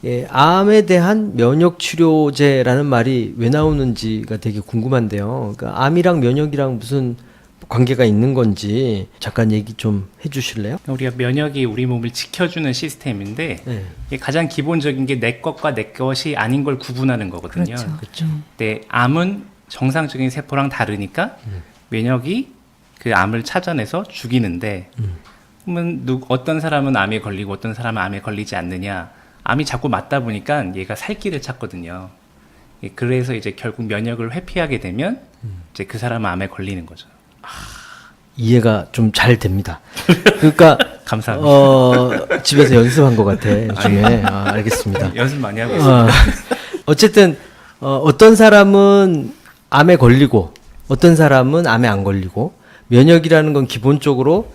예, 암에 대한 면역 치료제라는 말이 왜 나오는지가 되게 궁금한데요. 그러니까 암이랑 면역이랑 무슨 관계가 있는 건지 잠깐 얘기 좀 해주실래요? 우리가 면역이 우리 몸을 지켜주는 시스템인데 네. 이게 가장 기본적인 게 내 것과 내 것이 아닌 걸 구분하는 거거든요. 그렇죠. 근데 암은 정상적인 세포랑 다르니까 면역이 그 암을 찾아내서 죽이는데 그러면 어떤 사람은 암에 걸리고 어떤 사람은 암에 걸리지 않느냐. 암이 자꾸 맞다 보니까 얘가 살 길을 찾거든요. 그래서 이제 결국 면역을 회피하게 되면 이제 그 사람은 암에 걸리는 거죠. 이해가 좀 잘 됩니다. 그러니까 감사합니다. 집에서 연습한 것 같아 요즘에. 알겠습니다. 연습 많이 하고 있습니다. 어쨌든 어떤 사람은 암에 걸리고 어떤 사람은 암에 안 걸리고 면역이라는 건 기본적으로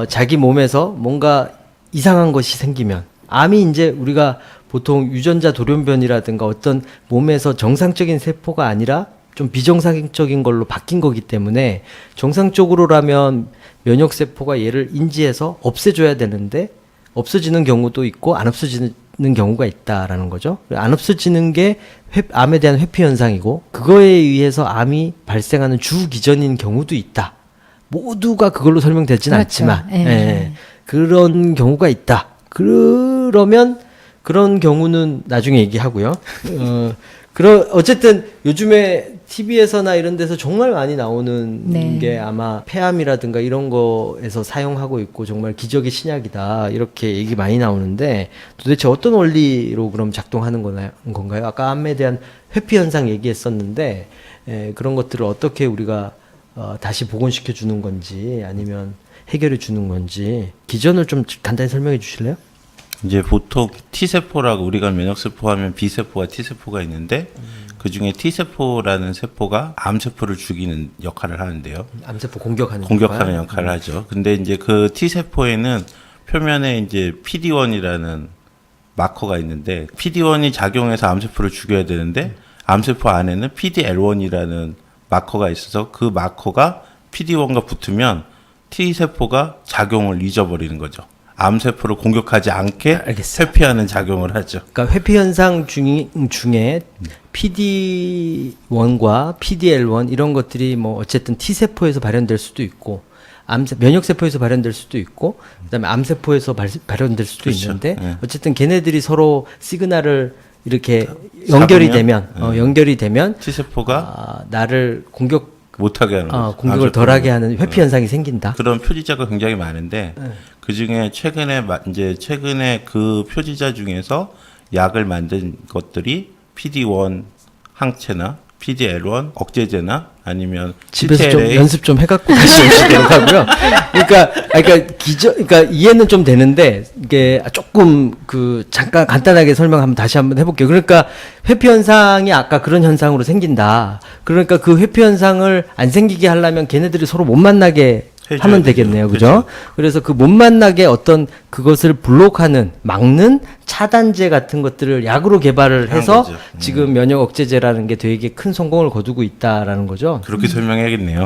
자기 몸에서 뭔가 이상한 것이 생기면 암이 이제 우리가 보통 유전자 돌연변이라든가 어떤 몸에서 정상적인 세포가 아니라 좀 비정상적인 걸로 바뀐 거기 때문에 정상적으로라면 면역세포가 얘를 인지해서 없애줘야 되는데 없어지는 경우도 있고 안 없어지는 경우가 있다라는 거죠. 안 없어지는 게 암에 대한 회피 현상이고 그거에 의해서 암이 발생하는 주 기전인 경우도 있다. 모두가 그걸로 설명되지는 그렇죠. 않지만 예. 그런 경우가 있다. 그러면 그런 경우는 나중에 얘기하고요. 어쨌든 요즘에 TV에서나 이런 데서 정말 많이 나오는 네. 게 아마 폐암이라든가 이런 거에서 사용하고 있고 정말 기적의 신약이다. 이렇게 얘기 많이 나오는데 도대체 어떤 원리로 그럼 작동하는 건가요? 아까 암에 대한 회피 현상 얘기했었는데 그런 것들을 어떻게 우리가 다시 복원시켜 주는 건지 아니면 해결해 주는 건지 기전을 좀 간단히 설명해 주실래요? 이제 보통 T세포라고 우리가 면역세포 하면 B세포와 T세포가 있는데 그중에 T세포라는 세포가 암세포를 죽이는 역할을 하는데요. 암세포 공격하는 역할을 하죠. 근데 이제 그 T세포에는 표면에 이제 PD-1이라는 마커가 있는데 PD-1이 작용해서 암세포를 죽여야 되는데 암세포 안에는 PD-L1이라는 마커가 있어서 그 마커가 PD-1과 붙으면 T세포가 작용을 잊어버리는 거죠. 암세포를 공격하지 않게 알겠어요. 회피하는 작용을 하죠. 그러니까 회피 현상 중에 PD-1과 PD-L1 이런 것들이 뭐 어쨌든 T세포에서 발현될 수도 있고 면역세포에서 발현될 수도 있고 그다음에 암세포에서 발현될 수도 그렇죠. 있는데 네. 어쨌든 걔네들이 서로 시그널을 이렇게 연결이 되면 T세포가 나를 못하게 하는 거죠. 공격을 덜하게 하는 회피 현상이 생긴다. 그런 표지자가 굉장히 많은데 그 중에 최근에 그 표지자 중에서 약을 만든 것들이 PD-1 항체나 PD-L1 억제제나 아니면 집에서 좀 CTLA 연습 좀 해갖고 다시 오시도록 하고요. 그러니까 이해는 좀 되는데 이게 조금 잠깐 간단하게 다시 한번 해볼게요. 그러니까 회피 현상이 아까 그런 현상으로 생긴다. 그러니까 그 회피 현상을 안 생기게 하려면 걔네들이 서로 못 만나게 하면 되겠네요. 그죠? 그래서 그 못 만나게 어떤 그것을 막는 차단제 같은 것들을 약으로 개발을 해서 지금 면역 억제제라는 게 되게 큰 성공을 거두고 있다라는 거죠. 그렇게 설명해야겠네요.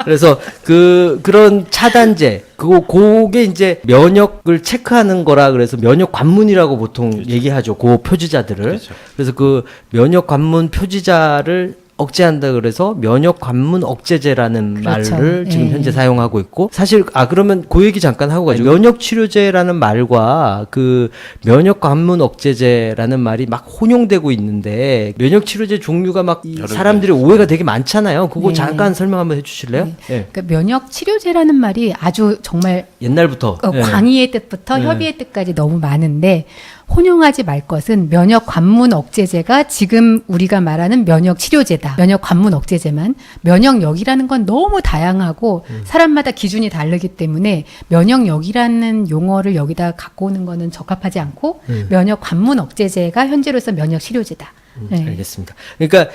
그래서 그런 차단제 그게 이제 면역을 체크하는 거라 그래서 면역 관문이라고 보통 얘기하죠. 그 표지자들을. 그렇죠. 그래서 그 면역 관문 표지자를 억제한다 그래서 면역 관문 억제제라는 그렇죠. 말을 지금 예. 현재 사용하고 있고 사실 그러면 그 얘기 잠깐 하고 가죠. 면역 치료제라는 말과 그 면역 관문 억제제라는 말이 막 혼용되고 있는데 면역 치료제 종류가 막 사람들이 오해가 되게 많잖아요. 그거 네. 잠깐 설명 한번 해 주실래요? 네. 예. 그러니까 면역 치료제라는 말이 아주 정말 옛날부터 예. 광의의 뜻부터 네. 협의의 뜻까지 너무 많은데 혼용하지 말 것은 면역 관문 억제제가 지금 우리가 말하는 면역 치료제다. 면역 관문 억제제만 면역력이라는 건 너무 다양하고 사람마다 기준이 다르기 때문에 면역력이라는 용어를 여기다 갖고 오는 거는 적합하지 않고 면역 관문 억제제가 현재로서 면역 치료제다. 네. 알겠습니다. 그러니까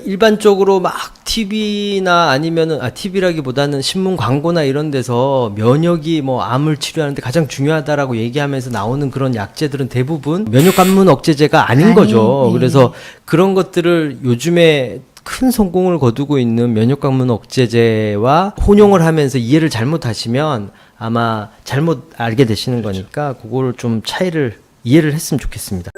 일반적으로 막 TV나 아니면은 TV라기보다는 신문 광고나 이런 데서 면역이 뭐 암을 치료하는데 가장 중요하다라고 얘기하면서 나오는 그런 약제들은 대부분 면역 관문 억제제가 아닌 거죠. 네. 그래서 그런 것들을 요즘에 큰 성공을 거두고 있는 면역 관문 억제제와 혼용을 하면서 이해를 잘못하시면 아마 잘못 알게 되시는 거니까 그거를 좀 차이를 이해를 했으면 좋겠습니다.